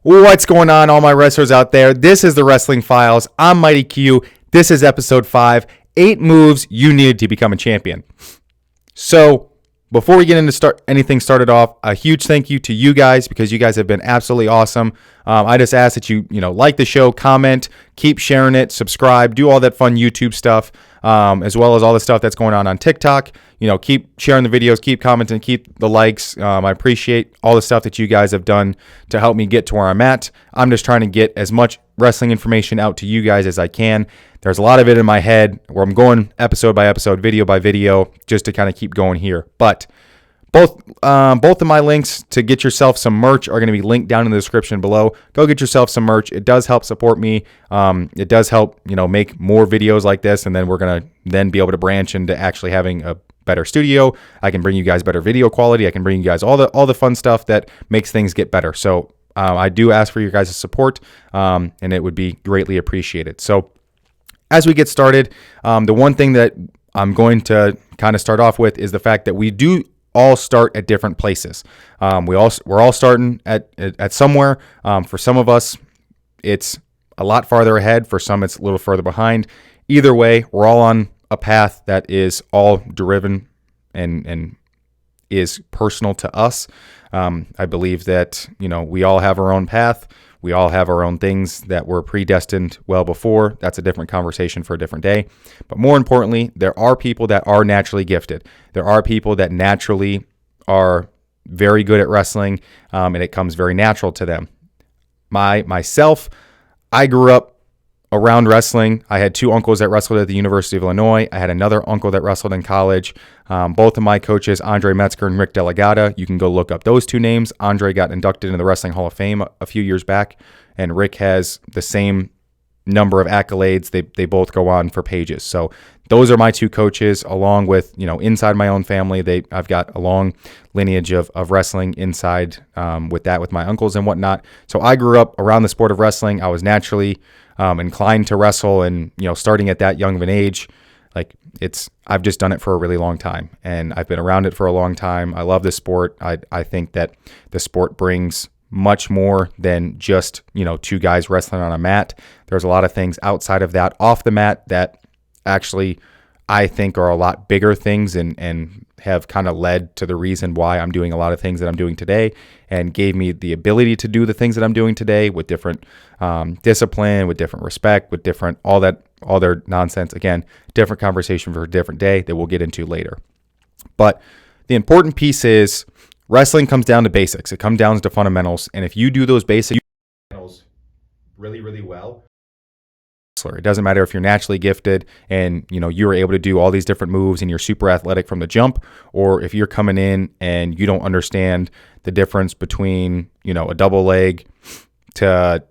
What's going on, all my wrestlers out there? This is the Wrestling Files. I'm Mighty Q. This is episode 5, 8 moves you needed to become a champion. So, before we get into anything started off, a huge thank you to you guys because you guys have been absolutely awesome. I just ask that you like the show, comment, keep sharing it, subscribe, do all that fun YouTube stuff, as well as all the stuff that's going on TikTok. Keep sharing the videos, keep commenting, keep the likes. I appreciate all the stuff that you guys have done to help me get to where I'm at. I'm just trying to get as much wrestling information out to you guys as I can. There's a lot of it in my head where I'm going episode by episode, video by video, just to kind of keep going here. But both of my links to get yourself some merch are going to be linked down in the description below. Go get yourself some merch. It does help support me. It does help, make more videos like this, and then we're going to then be able to branch into actually having a better studio. I can bring you guys better video quality. I can bring you guys all the fun stuff that makes things get better. So I do ask for your guys' support, and it would be greatly appreciated. So as we get started, the one thing that I'm going to kind of start off with is the fact that we do all start at different places. We're all starting at somewhere. For some of us, it's a lot farther ahead. For some, it's a little further behind. Either way, we're all on a path that is all driven and is personal to us. I believe that, we all have our own path. We all have our own things that were predestined well before. That's a different conversation for a different day. But more importantly, there are people that are naturally gifted. There are people that naturally are very good at wrestling, and it comes very natural to them. Myself, I grew up around wrestling. I had 2 uncles that wrestled at the University of Illinois. I had another uncle that wrestled in college. Both of my coaches, Andre Metzger and Rick Delegata, you can go look up those 2 names. Andre got inducted into the Wrestling Hall of Fame a few years back, and Rick has the same number of accolades. They both go on for pages. So those are my 2 coaches, along with, inside my own family. I've got a long lineage of wrestling inside with my uncles and whatnot. So I grew up around the sport of wrestling. I was naturally inclined to wrestle, and starting at that young of an age, I've just done it for a really long time, and I've been around it for a long time. I love this sport. I think that the sport brings much more than just 2 guys wrestling on a mat. There's a lot of things outside of that, off the mat, that actually I think are a lot bigger things and have kind of led to the reason why I'm doing a lot of things that I'm doing today, and gave me the ability to do the things that I'm doing today with different discipline, with different respect, with different all their nonsense. Again, different conversation for a different day that we'll get into later. But the important piece is wrestling comes down to basics. It comes down to fundamentals, and if you do those basic fundamentals really, really well, it doesn't matter if you're naturally gifted and you're able to do all these different moves and you're super athletic from the jump, or if you're coming in and you don't understand the difference between a double leg to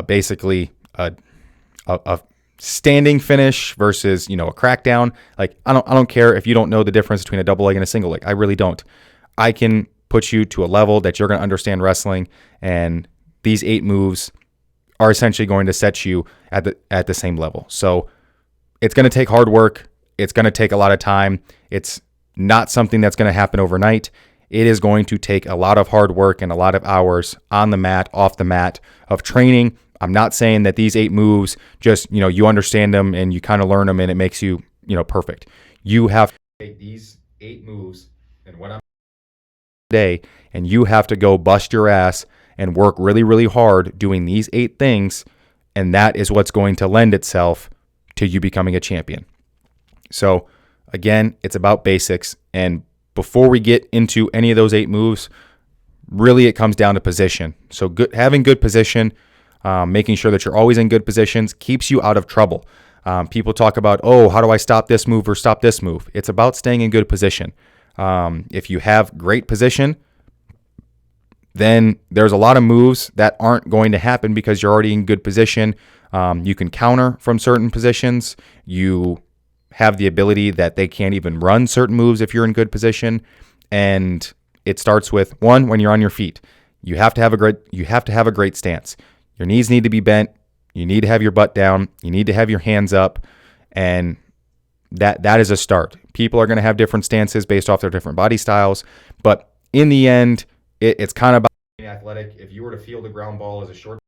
basically a standing finish versus a crackdown. I don't care if you don't know the difference between a double leg and a single leg. I really don't. I can put you to a level that you're going to understand wrestling, and these 8 moves are essentially going to set you at the same level. So it's going to take hard work. It's going to take a lot of time. It's not something that's going to happen overnight. It is going to take a lot of hard work and a lot of hours on the mat, off the mat, of training. I'm not saying that these 8 moves just, you understand them and you kind of learn them and it makes you, perfect. You have to take these 8 moves and what I'm today, and you have to go bust your ass and work really, really hard doing these 8 things, and that is what's going to lend itself to you becoming a champion. So, again, it's about basics, and before we get into any of those 8 moves, really it comes down to position. So having good position, making sure that you're always in good positions, keeps you out of trouble. People talk about, how do I stop this move or stop this move? It's about staying in good position. If you have great position, then there's a lot of moves that aren't going to happen because you're already in good position. You can counter from certain positions. You have the ability that they can't even run certain moves if you're in good position. And it starts with, 1, when you're on your feet. You have to have a great stance. Your knees need to be bent. You need to have your butt down. You need to have your hands up. And that is a start. People are going to have different stances based off their different body styles. But in the end, it's kind of about athletic, if you were to field a ground ball as a short,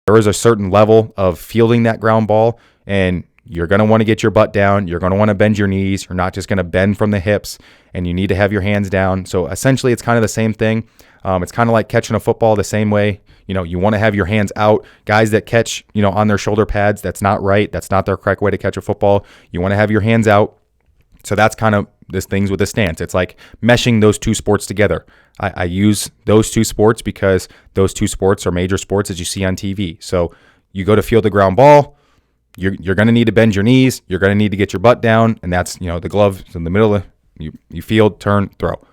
there is a certain level of fielding that ground ball, and you're going to want to get your butt down. You're going to want to bend your knees. You're not just going to bend from the hips, and you need to have your hands down. So essentially, it's kind of the same thing. It's kind of like catching a football the same way. You want to have your hands out. Guys that catch, on their shoulder pads, that's not right. That's not the correct way to catch a football. You want to have your hands out. So that's kind of this things with the stance. It's like meshing those two sports together. I use those two sports because those two sports are major sports that you see on TV. So you go to field the ground ball, you're going to need to bend your knees. You're going to need to get your butt down, and that's the glove in the middle of you field, turn, throw.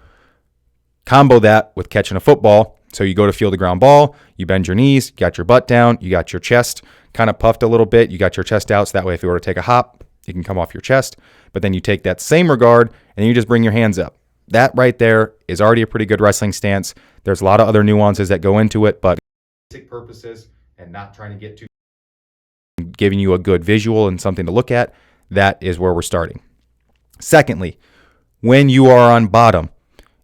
Combo that with catching a football. So you go to field the ground ball, you bend your knees, you got your butt down, you got your chest kind of puffed a little bit, you got your chest out, so that way if you were to take a hop, you can come off your chest. But then you take that same regard and you just bring your hands up. That right there is already a pretty good wrestling stance. There's a lot of other nuances that go into it, but basic purposes and not trying to get too, giving you a good visual and something to look at, that is where we're starting. Secondly, when you are on bottom,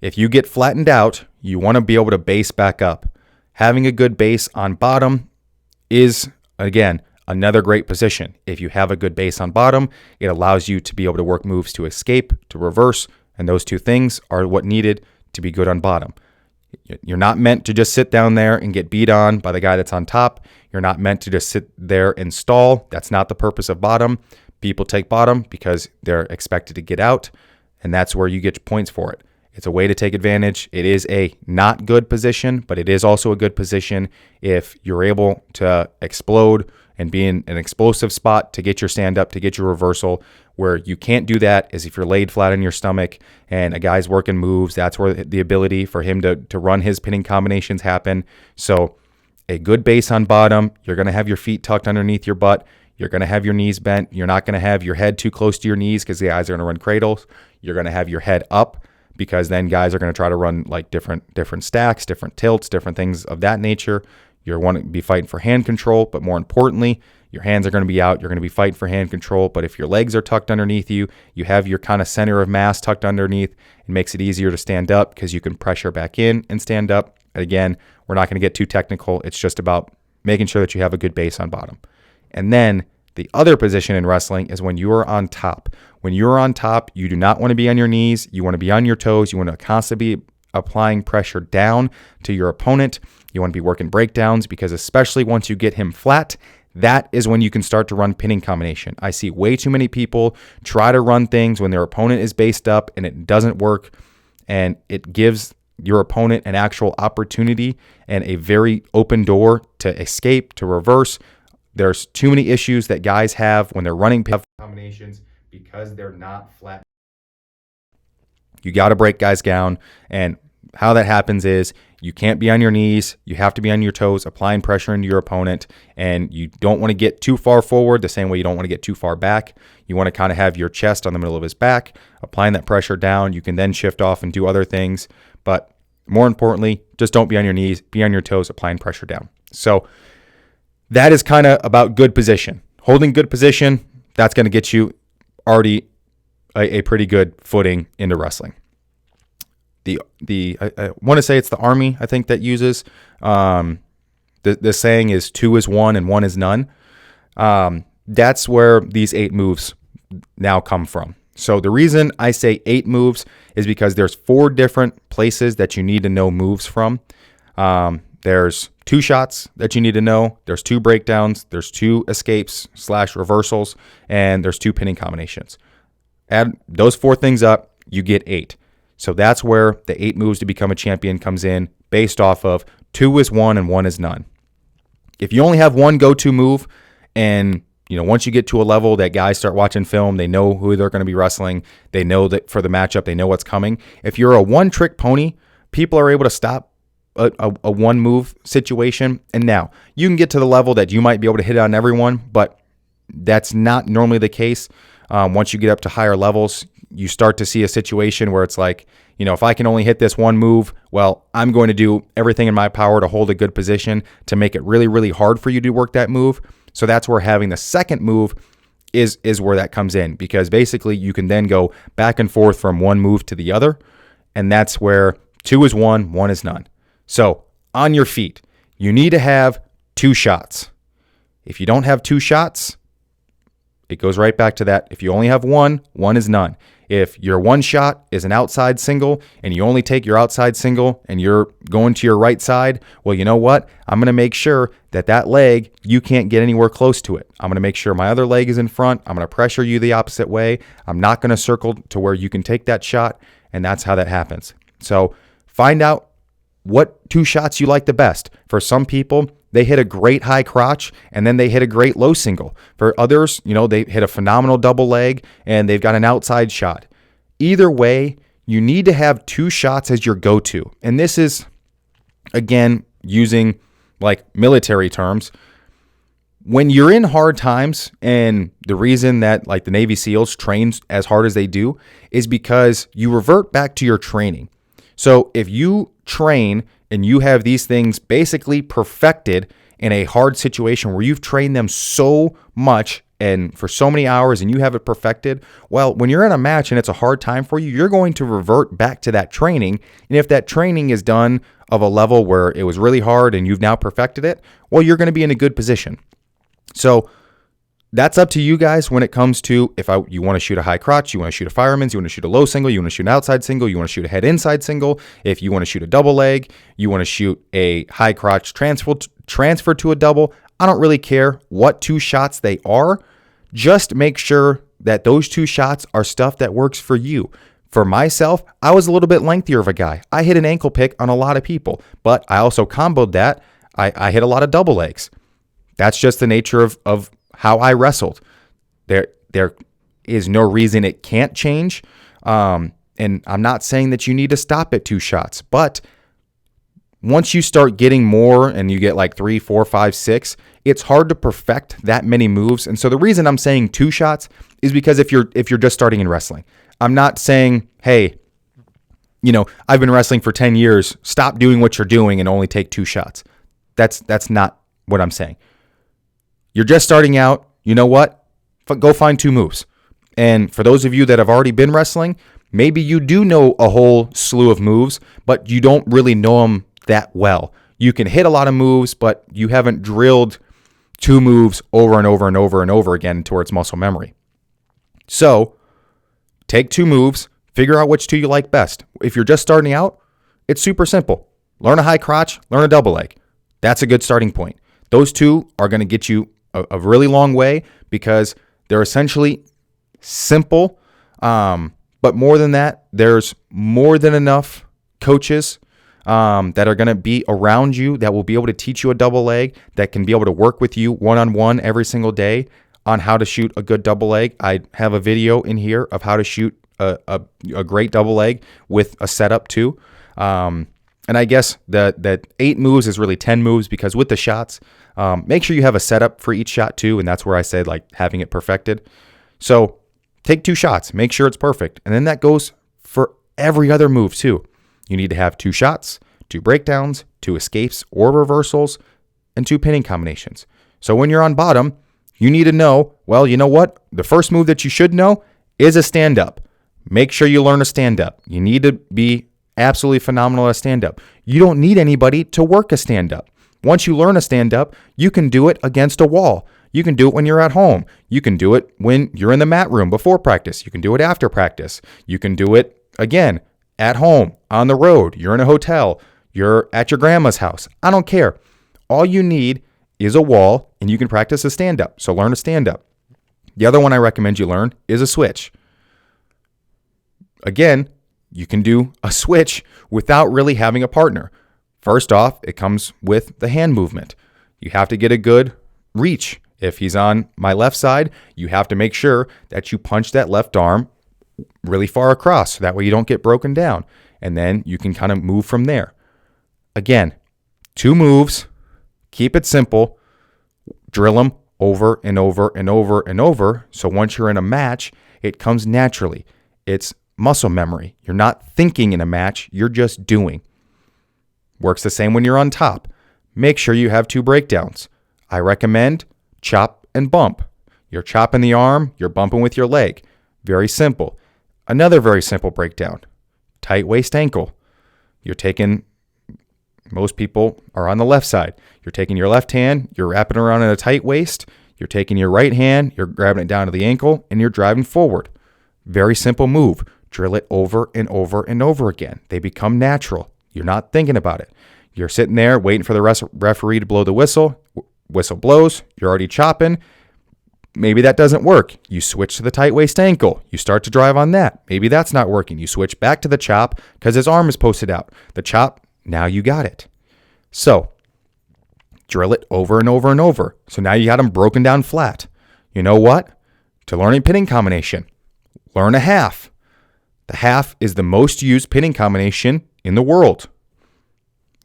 if you get flattened out, you want to be able to base back up. Having a good base on bottom is, again, another great position. If you have a good base on bottom, it allows you to be able to work moves to escape, to reverse, and those two things are what needed to be good on bottom. You're not meant to just sit down there and get beat on by the guy that's on top. You're not meant to just sit there and stall. That's not the purpose of bottom. People take bottom because they're expected to get out, and that's where you get points for it. It's a way to take advantage. It is a not good position, but it is also a good position if you're able to explode and be in an explosive spot to get your stand up, to get your reversal. Where you can't do that is if you're laid flat on your stomach and a guy's working moves. That's where the ability for him to run his pinning combinations happen. So a good base on bottom, you're going to have your feet tucked underneath your butt. You're going to have your knees bent. You're not going to have your head too close to your knees because the guys are going to run cradles. You're going to have your head up because then guys are going to try to run like different stacks, different tilts, different things of that nature. You're want to be fighting for hand control, but more importantly, your hands are going to be out. You're going to be fighting for hand control. But if your legs are tucked underneath you, you have your kind of center of mass tucked underneath. It makes it easier to stand up because you can pressure back in and stand up. Again, we're not going to get too technical. It's just about making sure that you have a good base on bottom. And then the other position in wrestling is when you are on top. When you're on top, you do not want to be on your knees. You want to be on your toes. You want to constantly be applying pressure down to your opponent. You want to be working breakdowns because especially once you get him flat, that is when you can start to run pinning combination. I see way too many people try to run things when their opponent is based up and it doesn't work, and it gives your opponent an actual opportunity and a very open door to escape, to reverse. There's too many issues that guys have when they're running pinning combinations because they're not flat. You got to break guys down, and how that happens is you can't be on your knees. You have to be on your toes, applying pressure into your opponent, and you don't want to get too far forward the same way you don't want to get too far back. You want to kind of have your chest on the middle of his back, applying that pressure down. You can then shift off and do other things, but more importantly, just don't be on your knees, be on your toes, applying pressure down. So that is kind of about good position. Holding good position, that's going to get you already a pretty good footing into wrestling. I want to say it's the Army, I think, that uses the saying is 2 is 1 and 1 is none. That's where these 8 moves now come from. So the reason I say 8 moves is because there's 4 different places that you need to know moves from. There's 2 shots that you need to know. There's 2 breakdowns. There's 2 escapes / reversals, and there's 2 pinning combinations. Add those 4 things up, you get 8. So that's where the 8 moves to become a champion comes in, based off of 2 is 1 and 1 is none. If you only have one go-to move, and once you get to a level that guys start watching film, they know who they're going to be wrestling, they know that for the matchup, they know what's coming. If you're a one-trick pony, people are able to stop a one-move situation. And now you can get to the level that you might be able to hit on everyone, but that's not normally the case. Once you get up to higher levels, you start to see a situation where it's like, if I can only hit this one move, well, I'm going to do everything in my power to hold a good position to make it really, really hard for you to work that move. So that's where having the second move is where that comes in, because basically you can then go back and forth from one move to the other. And that's where 2 is 1, 1 is none. So on your feet, you need to have 2 shots. If you don't have 2 shots, it goes right back to that. If you only have one is none. If your one shot is an outside single and you only take your outside single and you're going to your right side, well, you know what? I'm going to make sure that leg, you can't get anywhere close to it. I'm going to make sure my other leg is in front. I'm going to pressure you the opposite way. I'm not going to circle to where you can take that shot, and that's how that happens. So find out what 2 shots you like the best. For some people, they hit a great high crotch and then they hit a great low single. For others, they hit a phenomenal double leg and they've got an outside shot. Either way, you need to have 2 shots as your go-to. And this is, again, using like military terms. When you're in hard times, and the reason that like the Navy SEALs train as hard as they do is because you revert back to your training. So if you train and you have these things basically perfected in a hard situation where you've trained them so much and for so many hours and you have it perfected, well, when you're in a match and it's a hard time for you, you're going to revert back to that training. And if that training is done of a level where it was really hard and you've now perfected it, well, you're going to be in a good position. So that's up to you guys when it comes to you want to shoot a high crotch, you want to shoot a fireman's, you want to shoot a low single, you want to shoot an outside single, you want to shoot a head inside single. If you want to shoot a double leg, you want to shoot a high crotch transfer to a double. I don't really care what 2 shots they are. Just make sure that those 2 shots are stuff that works for you. For myself, I was a little bit lengthier of a guy. I hit an ankle pick on a lot of people, but I also comboed that. I hit a lot of double legs. That's just the nature of how I wrestled. There is no reason it can't change. And I'm not saying that you need to stop at 2 shots, but once you start getting more and you get like 3, 4, 5, 6, it's hard to perfect that many moves. And so the reason I'm saying 2 shots is because if you're just starting in wrestling, I'm not saying, hey, I've been wrestling for 10 years, stop doing what you're doing and only take 2 shots. That's not what I'm saying. You're just starting out. You know what? Go find 2 moves. And for those of you that have already been wrestling, maybe you do know a whole slew of moves, but you don't really know them that well. You can hit a lot of moves, but you haven't drilled 2 moves over and over and over and over again towards muscle memory. So take 2 moves, figure out which 2 you like best. If you're just starting out, it's super simple. Learn a high crotch, learn a double leg. That's a good starting point. Those 2 are going to get you a really long way because they're essentially simple. But more than that, there's more than enough coaches that are going to be around you that will be able to teach you a double leg, that can be able to work with you one-on-one every single day on how to shoot a good double leg. I have a video in here of how to shoot a great double leg with a setup too. And I guess that 8 moves is really 10 moves because with the shots, make sure you have a setup for each shot too. And that's where I said like having it perfected. So take 2 shots, make sure it's perfect. And then that goes for every other move too. You need to have 2 shots, 2 breakdowns, 2 escapes or reversals, and 2 pinning combinations. So when you're on bottom, you need to know, well, you know what? The first move that you should know is a stand-up. Make sure you learn a stand-up. You need to be absolutely phenomenal at a stand-up. You don't need anybody to work a stand-up. Once you learn a stand-up, you can do it against a wall. You can do it when you're at home. You can do it when you're in the mat room before practice. You can do it after practice. You can do it, again, at home, on the road. You're in a hotel. You're at your grandma's house. I don't care. All you need is a wall, and you can practice a stand-up. So learn a stand-up. The other one I recommend you learn is a switch. Again, you can do a switch without really having a partner. First off, it comes with the hand movement. You have to get a good reach. If he's on my left side, you have to make sure that you punch that left arm really far across. So that way you don't get broken down. And then you can kind of move from there. Again, 2 moves. Keep it simple. Drill them over and over and over and over. So once you're in a match, it comes naturally. It's muscle memory. You're not thinking in a match. You're just doing. Works the same when you're on top. Make sure you have 2 breakdowns. I recommend chop and bump. You're chopping the arm, you're bumping with your leg. Very simple. Another very simple breakdown. Tight waist ankle. You're taking most people are on the left side. You're taking your left hand, you're wrapping around in a tight waist. You're taking your right hand, you're grabbing it down to the ankle, and you're driving forward. Very simple move. Drill it over and over and over again. They become natural. You're not thinking about it. You're sitting there waiting for the referee to blow the whistle. Whistle blows. You're already chopping. Maybe that doesn't work. You switch to the tight waist ankle. You start to drive on that. Maybe that's not working. You switch back to the chop because his arm is posted out. The chop, now you got it. So drill it over and over and over. So now you got them broken down flat. You know what? To learn a pinning combination, learn a half. The half is the most used pinning combination in the world.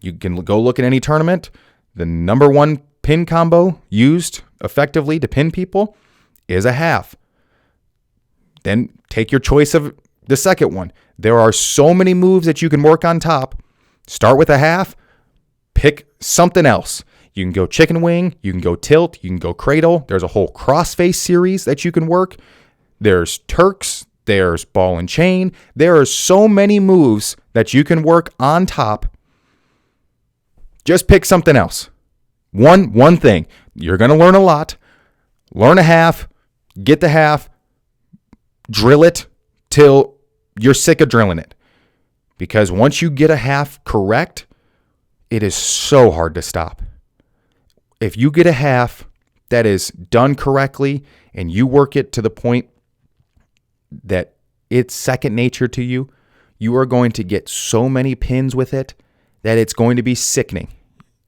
You can go look at any tournament. The number one pin combo used effectively to pin people is a half. Then take your choice of the second one. There are so many moves that you can work on top. Start with a half. Pick something else. You can go chicken wing. You can go tilt. You can go cradle. There's a whole crossface series that you can work. There's Turks. There's ball and chain. There are so many moves that you can work on top. Just pick something else. One thing. You're going to learn a lot. Learn a half. Get the half. Drill it till you're sick of drilling it. Because once you get a half correct, it is so hard to stop. If you get a half that is done correctly and you work it to the point that it's second nature to you, you are going to get so many pins with it that it's going to be sickening.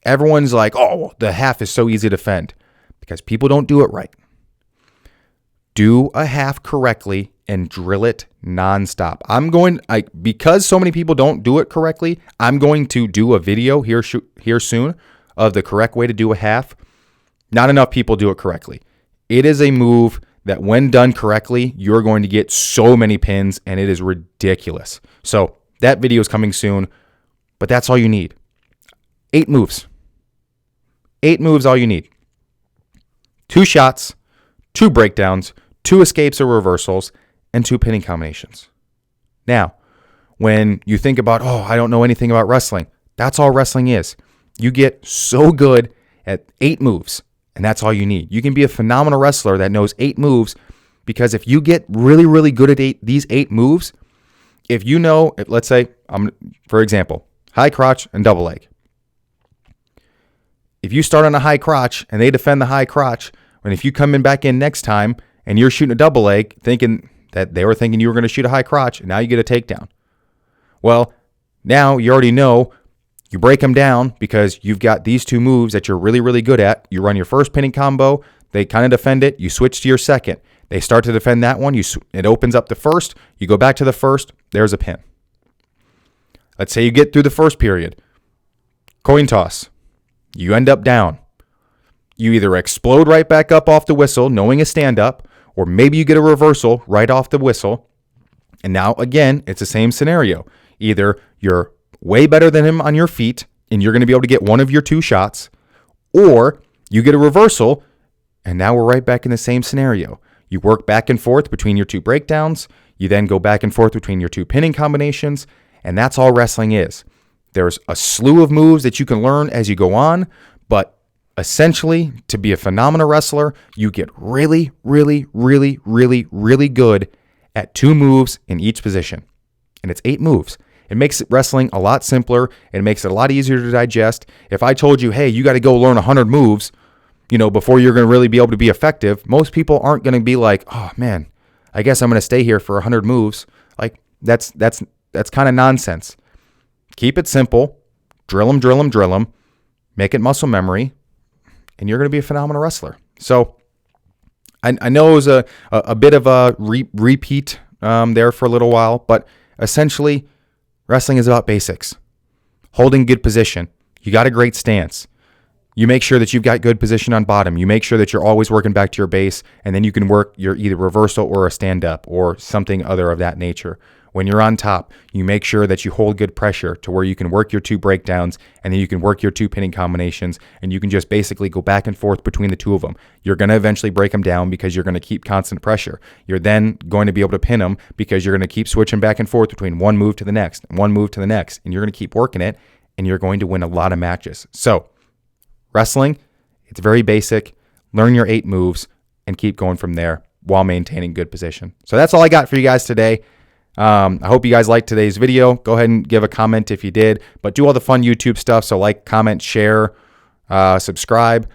Everyone's like, oh, the half is so easy to defend because people don't do it right. Do a half correctly and drill it nonstop. Because so many people don't do it correctly, I'm going to do a video here soon of the correct way to do a half. Not enough people do it correctly. It is a move that when done correctly, you're going to get so many pins and it is ridiculous. So that video is coming soon, but that's all you need. 8 moves. 8 moves, all you need. 2 shots, 2 breakdowns, 2 escapes or reversals, and 2 pinning combinations. Now, when you think about, oh, I don't know anything about wrestling, that's all wrestling is. You get so good at 8 moves, and that's all you need. You can be a phenomenal wrestler that knows 8 moves because if you get really, really good at these 8 moves, if you know, let's say, for example, high crotch and double leg. If you start on a high crotch and they defend the high crotch, and if you come back in next time and you're shooting a double leg thinking that they were thinking you were going to shoot a high crotch, and now you get a takedown. Well, now you already know you break them down because you've got these 2 moves that you're really, really good at. You run your first pinning combo. They kind of defend it. You switch to your second. They start to defend that one. It opens up the first. You go back to the first. There's a pin. Let's say you get through the first period. Coin toss. You end up down. You either explode right back up off the whistle, knowing a stand-up, or maybe you get a reversal right off the whistle. And now, again, it's the same scenario. Either you're way better than him on your feet, and you're going to be able to get one of your 2 shots, or you get a reversal, and now we're right back in the same scenario. You work back and forth between your 2 breakdowns. You then go back and forth between your 2 pinning combinations, and that's all wrestling is. There's a slew of moves that you can learn as you go on, but essentially, to be a phenomenal wrestler, you get really, really, really, really, really good at 2 moves in each position. And it's 8 moves. It makes wrestling a lot simpler. It makes it a lot easier to digest. If I told you, hey, you got to go learn 100 moves, before you're going to really be able to be effective, most people aren't going to be like, oh man, I guess I'm going to stay here for 100 moves. Like that's kind of nonsense. Keep it simple. Drill them. Make it muscle memory. And you're going to be a phenomenal wrestler. So I know it was a bit of a repeat there for a little while, but essentially wrestling is about basics. Holding good position. You got a great stance. You make sure that you've got good position on bottom. You make sure that you're always working back to your base, and then you can work your either reversal or a stand-up or something other of that nature. When you're on top, you make sure that you hold good pressure to where you can work your 2 breakdowns, and then you can work your 2 pinning combinations, and you can just basically go back and forth between the 2 of them. You're going to eventually break them down because you're going to keep constant pressure. You're then going to be able to pin them because you're going to keep switching back and forth between one move to the next, and one move to the next, and you're going to keep working it, and you're going to win a lot of matches. So wrestling, it's very basic. Learn your 8 moves and keep going from there while maintaining good position. So that's all I got for you guys today. I hope you guys liked today's video. Go ahead and give a comment if you did, but do all the fun YouTube stuff. So like, comment, share, subscribe.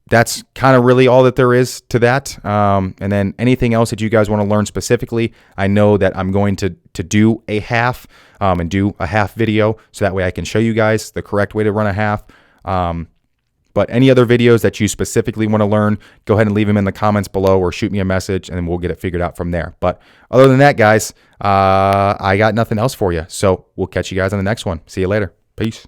That's kind of really all that there is to that. And then anything else that you guys want to learn specifically, I know that I'm going to do a half and do a half video so that way I can show you guys the correct way to run a half. But any other videos that you specifically want to learn, go ahead and leave them in the comments below or shoot me a message and we'll get it figured out from there. But other than that, guys, I got nothing else for you. So we'll catch you guys on the next one. See you later. Peace.